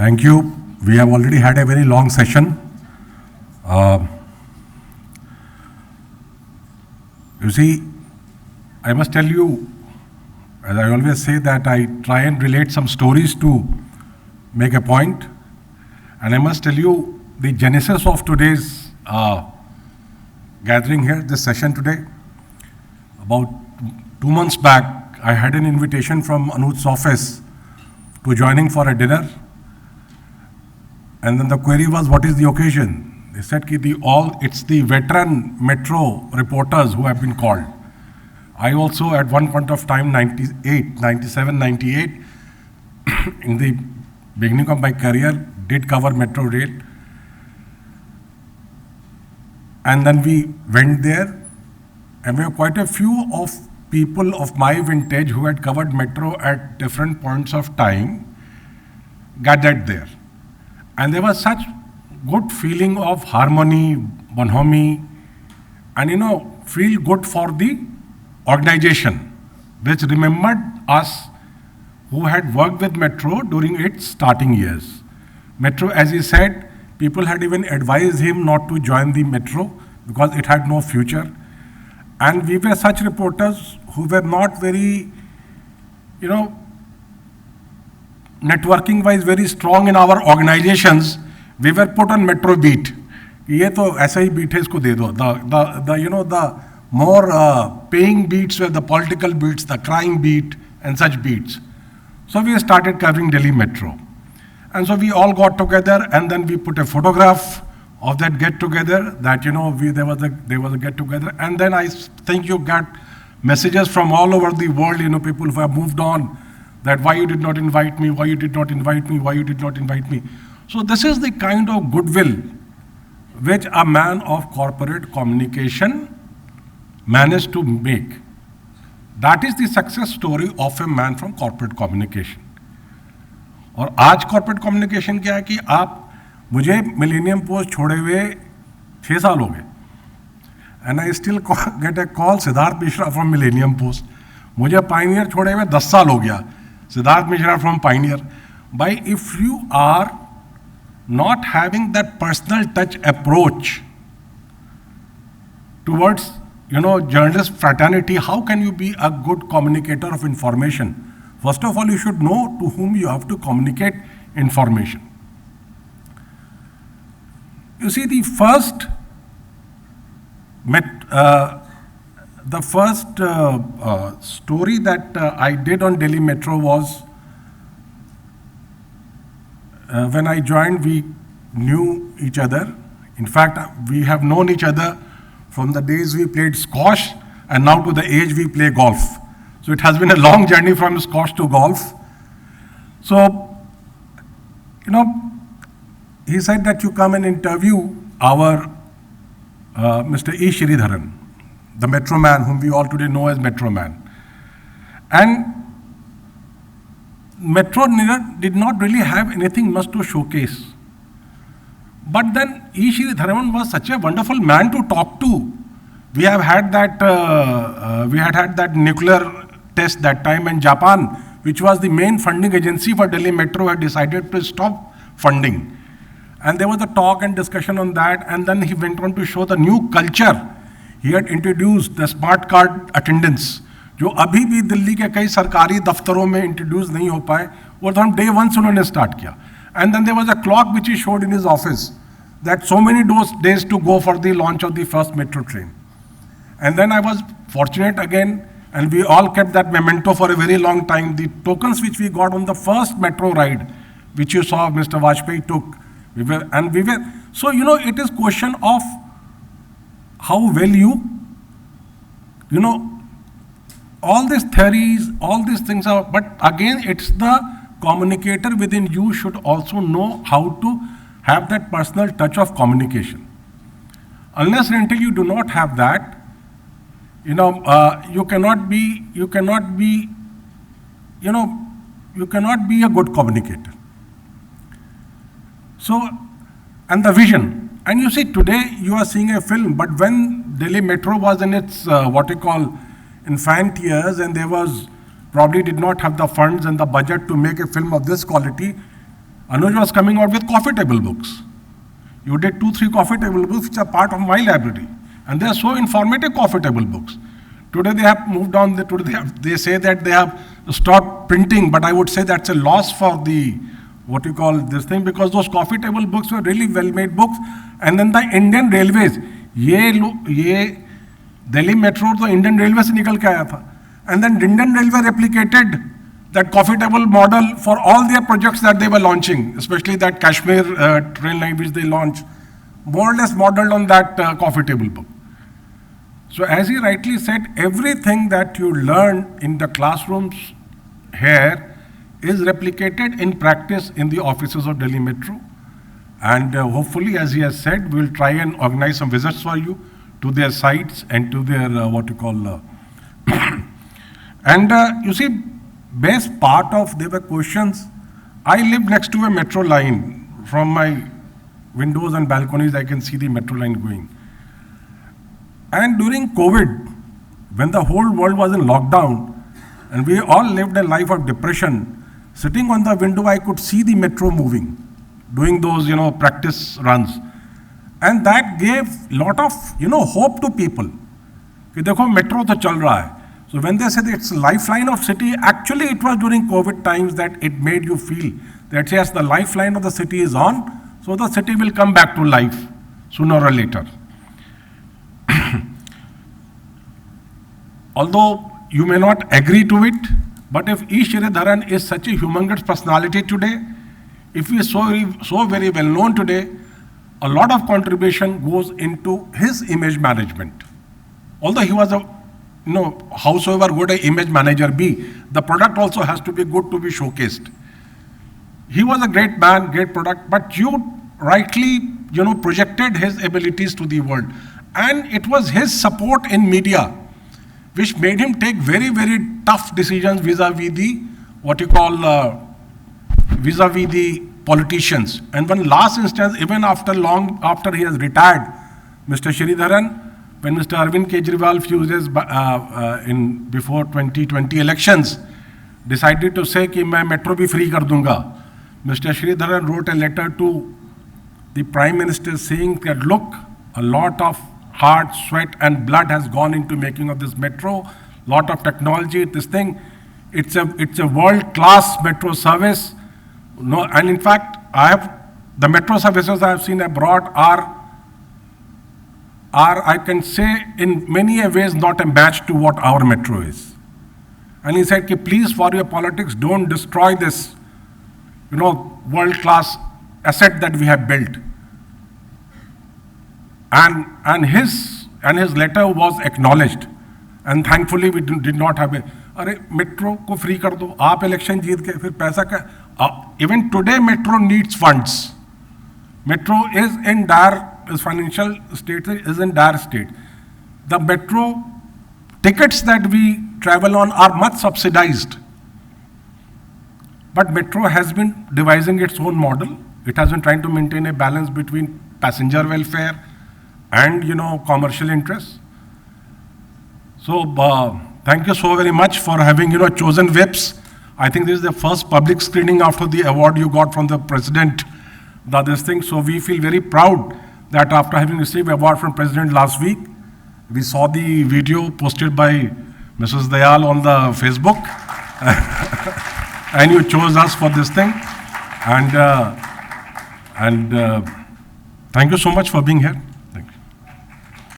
Thank you. We have already had a very long session. You see, I must tell you, as I always say, that I try and relate some stories to make a point. And I must tell you the genesis of today's gathering here, this session today. About 2 months back, I had an invitation from Anuj's office to joining for a dinner. And then the query was, what is the occasion? They said, it's the veteran metro reporters who have been called. I also, at one point of time, 97, 98, in the beginning of my career, did cover metro rail. And then we went there, and we have quite a few of people of my vintage who had covered metro at different points of time gathered there. And there was such good feeling of harmony, bonhomie, and feel good for the organization, which remembered us who had worked with metro during its starting years. Metro, as he said, people had even advised him not to join the metro because it had no future. And we were such reporters who were not very, networking-wise very strong in our organizations. We were put on metro beat. ये तो ऐसा ही beat है, इसको दे दो. The more paying beats were the political beats, the crime beat, and such beats. So we started covering Delhi Metro. And so we all got together, and then we put a photograph of that get-together, that, there was a get-together. And then I think you got messages from all over the world, people who have moved on, that why you did not invite me, why you did not invite me, why you did not invite me. So this is the kind of goodwill which a man of corporate communication managed to make. That is the success story of a man from corporate communication. और आज corporate communication क्या है कि आप मुझे Millennium Post छोड़े हुए 6 साल हो गए, and I still get a call, Sidharth Mishra from Millennium Post. मुझे Pioneer छोड़े हुए 10 साल हो गया, Sidharth Mishra from Pioneer. By if you are not having that personal touch approach towards journalist fraternity, how can you be a good communicator of information? First of all, you should know to whom you have to communicate information. You see, the first story that I did on Delhi Metro was when I joined, we knew each other. In fact, we have known each other from the days we played squash and now to the age we play golf. So it has been a long journey from squash to golf. So, he said that you come and interview our Mr. E. Sridharan, the Metro Man, whom we all today know as Metro Man. And Metro did not really have anything much to showcase. But then E. Sridharan was such a wonderful man to talk to. We have had that, had that nuclear test that time, and Japan, which was the main funding agency for Delhi Metro, had decided to stop funding. And there was a talk and discussion on that, and then he went on to show the new culture. He had introduced the smart card attendance, जो अभी भी दिल्ली के कई सरकारी दफ्तरों में introduce नहीं हो पाए, वो तो हम day 1 से उन्होंने स्टार्ट किया. And then there was a clock which he showed in his office, that so many days to go for the launch of the first metro train. And then I was fortunate again, and we all kept that memento for a very long time. The tokens which we got on the first metro ride, which you saw Mr. Vajpayee took, so it is question of how well you, all these theories, all these things are, but again, it's the communicator within you should also know how to have that personal touch of communication. Unless and until you do not have that, you cannot be a good communicator. So, and the vision. And you see, today you are seeing a film, but when Delhi Metro was in its, infant years, and there was, probably did not have the funds and the budget to make a film of this quality, Anuj was coming out with coffee table books. You did 2-3 coffee table books which are part of my library. And they are so informative coffee table books. Today they have moved on, they say that they have stopped printing, but I would say that's a loss for the, what you call this thing, because those coffee table books were really well-made books. And then the Indian Railways, ये Delhi Metro तो Indian Railways से निकल के आया था. And then Indian Railway replicated that coffee table model for all their projects that they were launching, especially that Kashmir train line which they launched, more or less modeled on that coffee table book. So as he rightly said, everything that you learn in the classrooms here is replicated in practice in the offices of Delhi Metro. And hopefully, as he has said, we'll try and organize some visits for you to their sites and to their and you see, best part of there were questions. I live next to a metro line. From my windows and balconies, I can see the metro line going. And during COVID, when the whole world was in lockdown, and we all lived a life of depression, sitting on the window, I could see the metro moving, doing those, practice runs. And that gave lot of, hope to people. कि देखो metro तो चल रहा है. So when they said it's lifeline of city, actually it was during COVID times that it made you feel that yes, the lifeline of the city is on, so the city will come back to life sooner or later. Although you may not agree to it, but if E. Sridharan is such a humongous personality today, if he is so very well known today, a lot of contribution goes into his image management. Although he was a, howsoever good an image manager be, the product also has to be good to be showcased. He was a great man, great product, but you rightly, projected his abilities to the world. And it was his support in media which made him take very, very tough decisions vis-a-vis the, vis-a-vis the politicians. And one last instance, even after he has retired, Mr. Sridharan, when Mr. Arvind Kejriwal few days before 2020 elections, decided to say कि मैं metro भी free कर दूंगा. Mr. Sridharan wrote a letter to the Prime Minister saying that look, a lot of hard sweat and blood has gone into making of this metro, lot of technology, this thing, it's a world-class metro service. No, and in fact, the metro services I have seen abroad are I can say in many ways not a match to what our metro is. And he said, please for your politics, don't destroy this, world-class asset that we have built. And his letter was acknowledged. And thankfully we did not have a, metro ko free kar do, aap election jeet ke, fir paisa ka, even today metro needs funds. Metro is in dire, financial state is in dire state. The metro tickets that we travel on are much subsidized. But metro has been devising its own model. It has been trying to maintain a balance between passenger welfare and, commercial interests. So, thank you so very much for having, chosen VIPS. I think this is the first public screening after the award you got from the president, this thing. So we feel very proud that after having received the award from president last week, we saw the video posted by Mrs. Dayal on the Facebook, and you chose us for this thing. And thank you so much for being here.